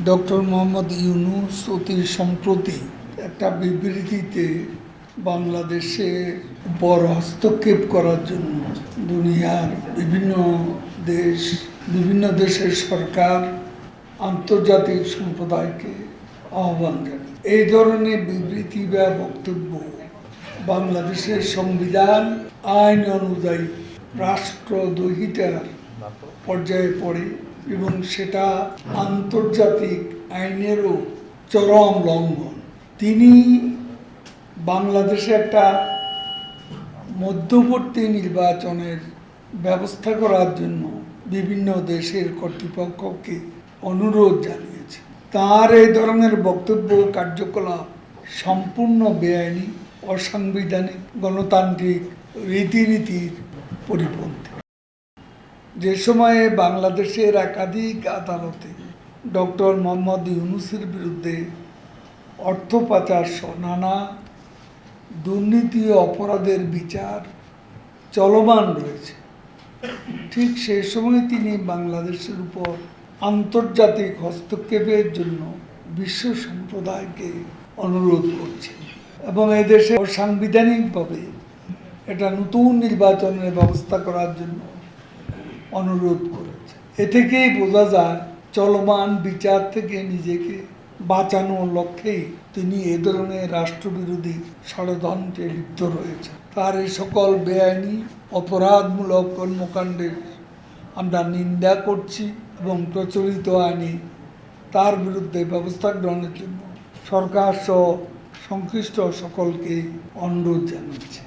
Doctor Mohammad Yunus অতি সম্প্রতি একটা বিবৃতিতে বাংলাদেশের উপর হস্তক্ষেপ করার জন্য দুনিয়ার বিভিন্ন দেশের সরকার আন্তর্জাতিক সম্প্রদায়কে আহ্বান জানায়। এই ধরনের বিবৃতি বা বক্তব্য বাংলাদেশের সংবিধান আইন অনুযায়ী রাষ্ট্রদ্রোহিতার পর্যায়ে পড়ে এবং সেটা আন্তর্জাতিক আইনেরও চরম লঙ্ঘন। তিনি বাংলাদেশে একটা মধ্যবর্তী নির্বাচনের ব্যবস্থা করার জন্য বিভিন্ন দেশের কর্তৃপক্ষকে অনুরোধ জানিয়েছে। তার এই ধরনের বক্তব্য কার্যকলাপ সম্পূর্ণ বেআইনি, অসাংবিধানিক, গণতান্ত্রিক রীতিনীতির পরিপন্থী। যে সময়ে বাংলাদেশের একাধিক আদালতে ডক্টর মোহাম্মদ ইউনূসের বিরুদ্ধে অর্থ পাচার সহ নানা দুর্নীতি ও অপরাধের বিচার চলমান রয়েছে, ঠিক সেই সময় তিনি বাংলাদেশের উপর আন্তর্জাতিক হস্তক্ষেপের জন্য বিশ্ব সম্প্রদায়কে অনুরোধ করছেন এবং এদেশে সাংবিধানিকভাবে এটা নতুন নির্বাচনের ব্যবস্থা করার জন্য অনুরোধ করেছে। এ থেকেই বোঝা যায় চলমান বিচার থেকে নিজেকে বাঁচানোর লক্ষ্যেই তিনি এ ধরনের রাষ্ট্রবিরোধী ষড়যন্ত্রে লিপ্ত রয়েছে। তার এই সকল বেআইনি অপরাধমূলক কর্মকাণ্ডের আমরা নিন্দা করছি এবং প্রচলিত আইনে তার বিরুদ্ধে ব্যবস্থা গ্রহণের জন্য সরকার সহ সংশ্লিষ্ট সকলকে অনুরোধ জানাচ্ছি।